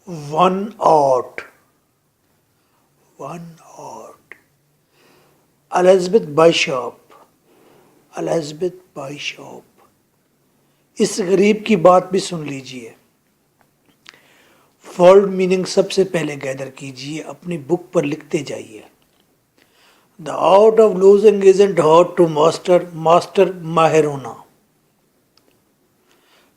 One out. One out. Elizabeth Bishop. Elizabeth Bishop. اس غریب کی بات بھی سن لیجئے. ورڈ میننگ سب سے پہلے گیدر کیجئے, اپنی بک پر لکھتے جائیے. The art of losing isn't hard to master, master ماہر ہونا.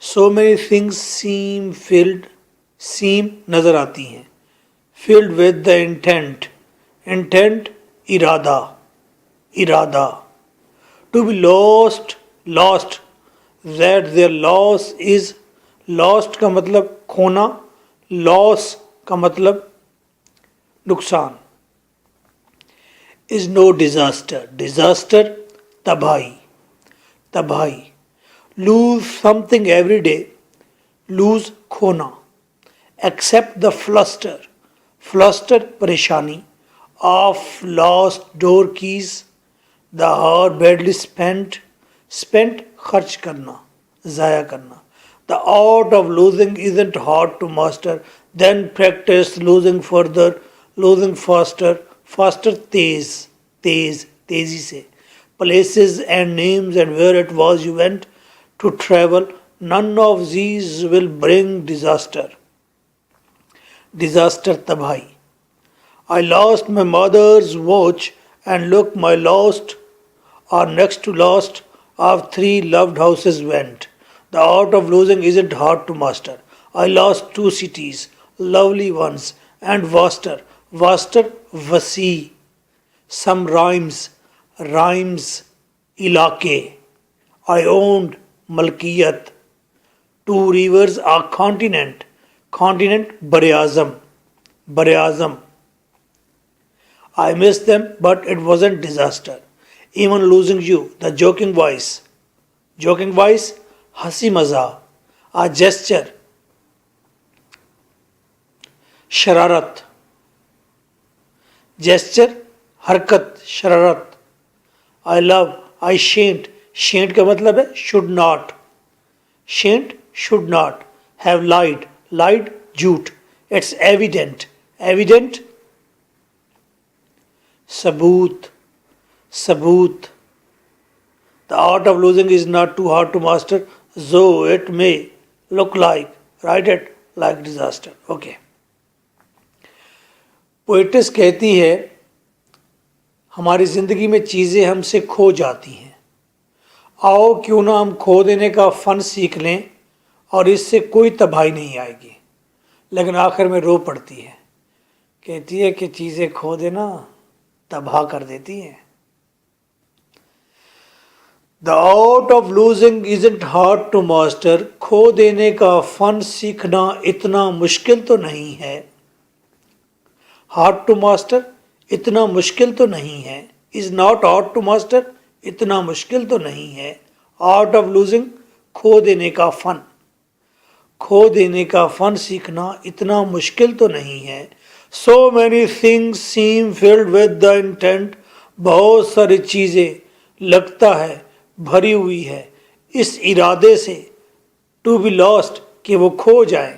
So many things seem نظر آتی ہیں. Filled with the intent ارادہ. To be lost, that their loss is, lost کا مطلب کھونا, loss کا مطلب نقصان. Is no disaster تباہی. Lose something every day, lose کھونا. Accept the fluster پریشانی of lost door keys, the hour badly spent خرچ کرنا, ضائع کرنا. The art of losing isn't hard to master, then practice losing further, losing faster تیزی سے. Places and names and where it was you went to travel, none of these will bring disaster تباہی. I lost my mother's watch and look, my lost or next to last of 3 loved houses went. The art of losing isn't hard to master. I lost 2 cities, lovely ones, and vaster وسیع. Some rhymes علاقے. I owned ملکیت. 2 rivers are continent براعظم. I missed them, but it wasn't disaster. Even losing you, the joking voice, ہنسی مزاح. A gesture, شرارت. Gesture, حرکت, شرارت. I love, I shan't کا مطلب ہے should not. Have lied, جھوٹ. It's evident, ثبوت. The art of losing is not too hard to master, though it may look like disaster. Okay. Poets کہتی ہے ہماری زندگی میں چیزیں ہم سے کھو جاتی ہیں. آؤ کیوں نہ ہم کھو دینے کا فن سیکھ لیں اور اس سے کوئی تباہی نہیں آئے گی. لیکن آخر میں رو پڑتی ہے, کہتی ہے کہ چیزیں کھو دینا تباہ کر دیتی ہیں. The art of losing isn't hard to master. کھو دینے کا فن سیکھنا اتنا مشکل تو نہیں ہے. Hard to master اتنا مشکل تو نہیں ہے. Is not hard to master اتنا مشکل تو نہیں ہے. Art of losing کھو دینے کا فن سیکھنا اتنا مشکل تو نہیں ہے. So many things seem filled with the intent. بہت ساری چیزیں لگتا ہے بھری ہوئی ہے اس ارادے سے. To be lost کہ وہ کھو جائیں.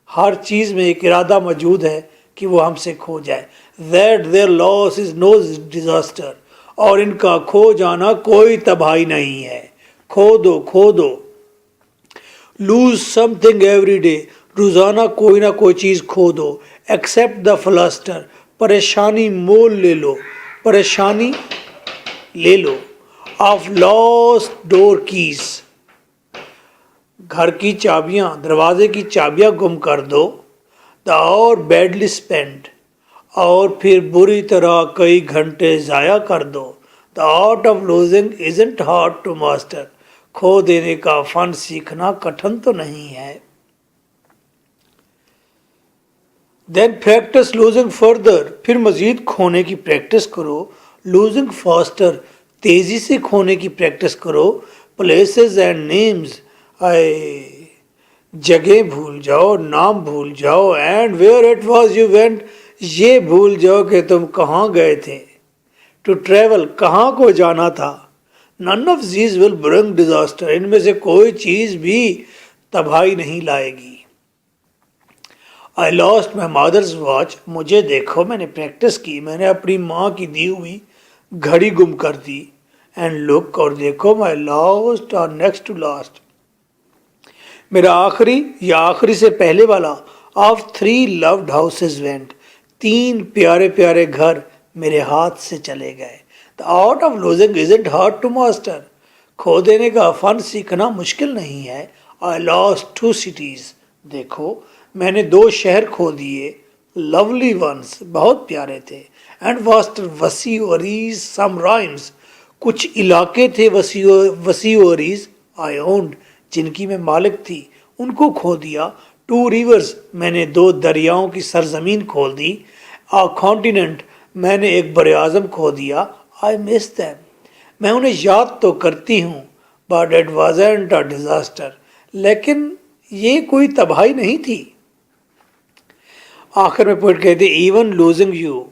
ہر چیز میں ایک ارادہ موجود ہے کہ وہ ہم سے کھو جائے. That their loss is no disaster. اور ان کا کھو جانا کوئی تباہی نہیں ہے. کھو دو. Lose something every day. روزانہ کوئی نہ کوئی چیز کھو دو. Accept the fluster. پریشانی مول لے لو. Of lost door keys. گھر کی چابیاں, دروازے کی چابیاں گم کر دو. The hour badly spent. اور پھر بری طرح کئی گھنٹے ضائع کر دو. The art of losing isn't hard to master. کھو دینے کا فن سیکھنا کٹھن تو نہیں ہے. Then practice losing further. پھر مزید کھونے کی پریکٹس کرو. Losing faster. تیزی سے کھونے کی پریکٹس کرو. Places and names. جگہ بھول جاؤ, نام بھول جاؤ. And where it was you went. یہ بھول جاؤ کہ تم کہاں گئے تھے. To travel. کہاں کو جانا تھا. None of these will bring disaster. ان میں سے کوئی چیز بھی تباہی نہیں لائے گی. I lost my mother's watch, मुझे देखो मैंने प्रैक्टिस की, मैंने अपनी माँ की दी हुई घड़ी गुम कर दी. एंड लुक, और देखो, माई लॉस्ट और नेक्स्ट टू लास्ट, मेरा आखिरी या आखिरी से पहले वाला, ऑफ 3 लव्ड हाउसेज वेंट, 3 प्यारे प्यारे घर मेरे हाथ से चले गए. The art of losing isn't hard to master, खो देने का फन सीखना मुश्किल नहीं है. आई लॉस्ट 2 cities, देखो मैंने 2 शहर खो दिए, लवली वंस, बहुत प्यारे थे. एंड वास्ट वसीओरीज सम राइम्स, कुछ इलाके थे वसीओरीज, आई ओन्ड, जिनकी मैं मालिक थी, उनको खो दिया. 2 रिवर्स, मैंने 2 दरियाओं की सरजमीन खोल दी. आ कॉन्टिनेंट, मैंने एक बर आज़म खो दिया. आई मिस दैम, मैं उन्हें याद तो करती हूँ. But it wasn't a disaster, लेकिन ये कोई तबाही नहीं थी. आखिर में पोइट कहते, इवन लूजिंग यू,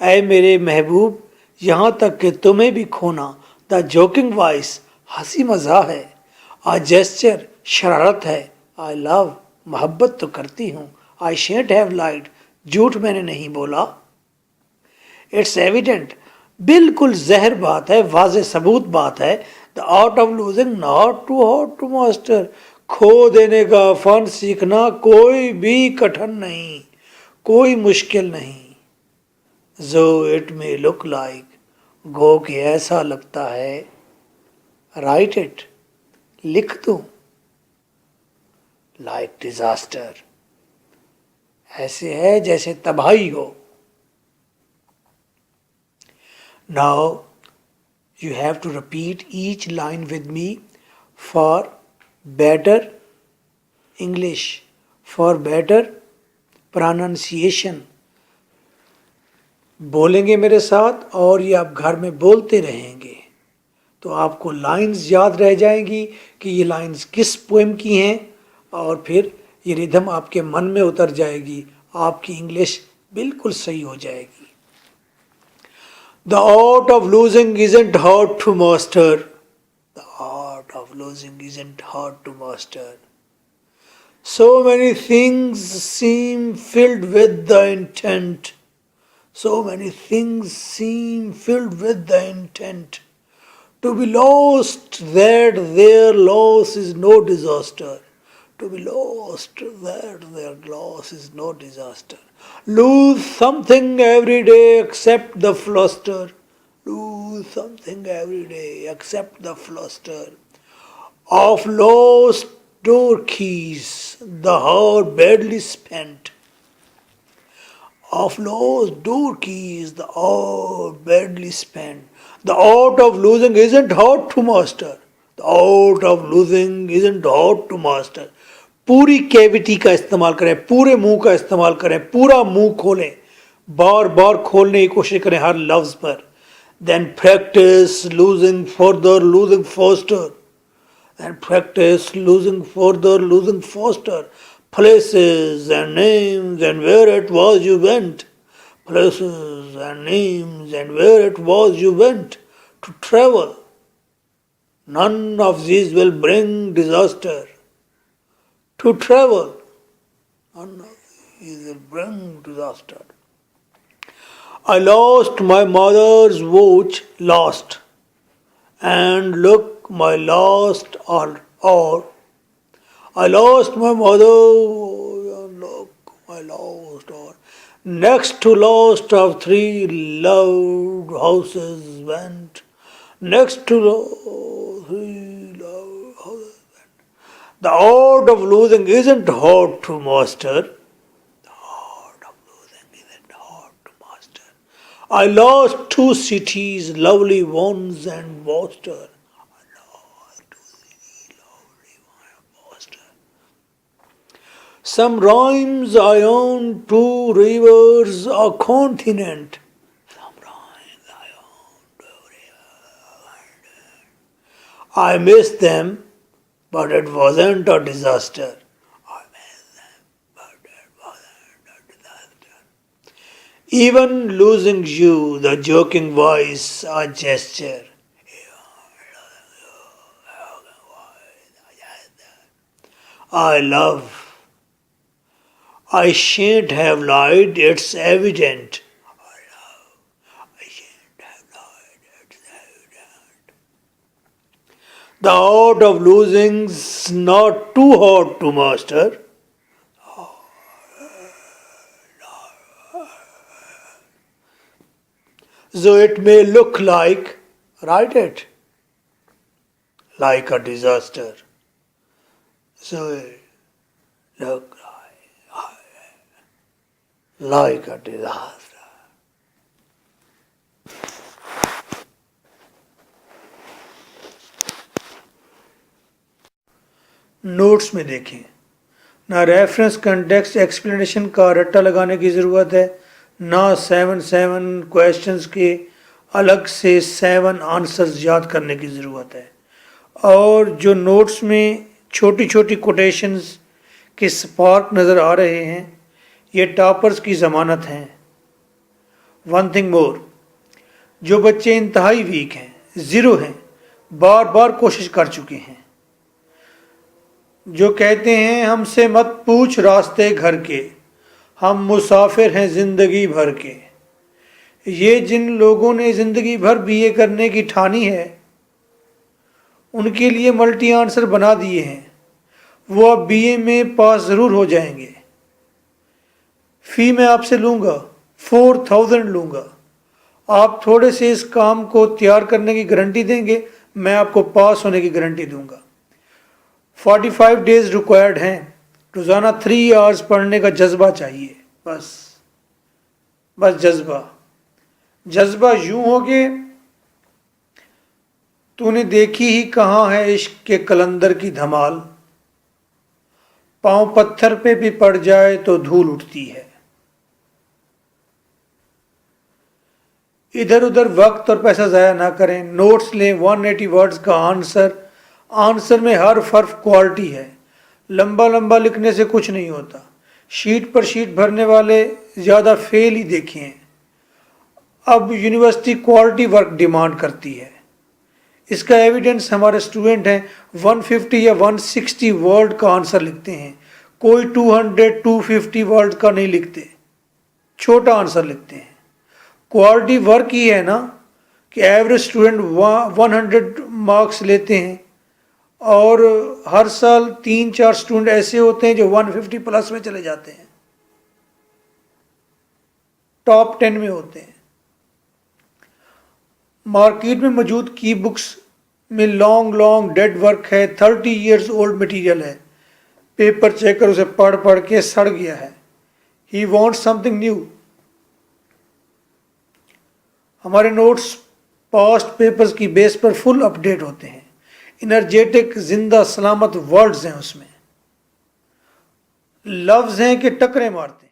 ऐ मेरे महबूब, यहाँ तक कि तुम्हें भी खोना. द जोकिंग वॉइस, हंसी मजा है. आ जेस्चर, शरारत है. आई लव, मोहब्बत तो करती हूँ. आई शेंट हैव लाइड, झूठ मैंने नहीं बोला. इट्स एविडेंट, बिल्कुल जहर बात है, वाजे सबूत बात है. The art of losing not too hard to master, खो देने का फन सीखना कोई भी कठिन नहीं, कोई मुश्किल नहीं. जो इट में लुक लाइक, गो कि ऐसा लगता है. राइट इट, लिख दूं. लाइक डिजास्टर, ऐसे है जैसे तबाही हो. Now you have to repeat each line with me for better English, for better pronunciation. बोलेंगे मेरे साथ और ये आप घर में बोलते रहेंगे तो आपको लाइंस याद रह जाएंगी कि ये लाइंस किस पोएम की हैं, और फिर ये रिदम आपके मन में उतर जाएगी, आपकी इंग्लिश बिल्कुल सही हो जाएगी. The art of losing isn't hard to master. The art of losing isn't hard to master. So many things seem filled with the intent. So many things seem filled with the intent to be lost that their loss is no disaster. To be lost that their loss is no disaster. Lose something every day except the fluster. Lose something every day except the fluster. Of lost door keys, the heart badly spent. Of lost door keys, the art badly spent. The art of losing isn't hard to master. The art of losing isn't hard to master. पूरी cavity का इस्तेमाल करें, पूरे मुंह का इस्तेमाल करें, पूरा मुंह खोलें, बार बार खोलने की कोशिश करें हर लफ्ज पर. Then practice losing further, losing faster. And practice losing further, losing faster. Places and names and where it was you went. Places and names and where it was you went to travel. None of these will bring disaster. To travel. None of these will bring disaster. I lost my mother's watch, lost. And look, my lost or I lost my mother, look, my lost or next to lost of 3 loved houses went. Next to 3 loved houses went. The art of losing isn't hard to master. The art of losing isn't hard to master. I lost 2 cities, lovely ones and Boston. I lost 2 cities, lovely ones and Boston. Some rhymes I own, 2 rivers, a continent. Some rhymes I own, 2 rivers. I missed them, but it wasn't a disaster. I missed them, but it wasn't a disaster. Even losing you, the joking voice, a gesture. I love, I shan't have lied, it's evident. I shan't have lied, it's evident. The art of losing's not too hard to master. So it may look like, write it, like a disaster. So it look like a disaster. Notes में देखें, ना reference context explanation का रट्टा लगाने की ज़रूरत है, ना 7 क्वेश्चंस के अलग से 7 आंसर्स याद करने की ज़रूरत है। और जो नोट्स में छोटी छोटी कोटेशंस के स्पार्क नज़र आ रहे हैं, ये टॉपर्स की ज़मानत हैं। वन थिंग मोर, जो बच्चे इंतहाई वीक हैं, ज़ीरो हैं, बार बार कोशिश कर चुके हैं, जो कहते हैं हमसे मत पूछ रास्ते घर के, हम मुसाफिर हैं ज़िंदगी भर के, ये जिन लोगों ने ज़िंदगी भर बीए करने की ठानी है, उनके लिए मल्टी आंसर बना दिए हैं। वो अब बीए में पास ज़रूर हो जाएंगे। फ़ी मैं आपसे लूँगा, 4000 लूँगा। आप थोड़े से इस काम को तैयार करने की गारंटी देंगे, मैं आपको पास होने की गारंटी दूँगा। 45 डेज रिक्वायर्ड हैं। रोज़ाना 3 आवर्स पढ़ने का जज्बा चाहिए, बस जज्बा यूं हो कि तूने देखी ही कहाँ है इश्क के कलंदर की धमाल, पाँव पत्थर पे भी पड़ जाए तो धूल उठती है। इधर उधर वक्त और पैसा ज़ाया ना करें, नोट्स लें। 180 वर्ड्स का आंसर में हर हर्फ क्वालिटी है। लंबा लंबा लिखने से कुछ नहीं होता। शीट पर शीट भरने वाले ज़्यादा फेल ही देखे हैं। अब यूनिवर्सिटी क्वालिटी वर्क डिमांड करती है। इसका एविडेंस हमारे स्टूडेंट हैं 150 या 160 वर्ड का आंसर लिखते हैं, कोई 200-250 वर्ड का नहीं लिखते, छोटा आंसर लिखते हैं। क्वालिटी वर्क ही है ना कि एवरेज स्टूडेंट 100 मार्क्स लेते हैं और हर साल 3-4 स्टूडेंट ऐसे होते हैं जो 150 प्लस में चले जाते हैं, टॉप 10 में होते हैं। मार्केट में मौजूद की बुक्स में लॉन्ग डेड वर्क है, 30 ईयर्स ओल्ड मटेरियल है, पेपर चेकर उसे पढ़ के सड़ गया है। He wants something new. हमारे नोट्स पास्ट पेपर्स की बेस पर फुल अपडेट होते हैं। इनर्जेटिक जिंदा सलामत वर्ड्स हैं उसमें, लफ्ज़ हैं कि टकरे मारते हैं।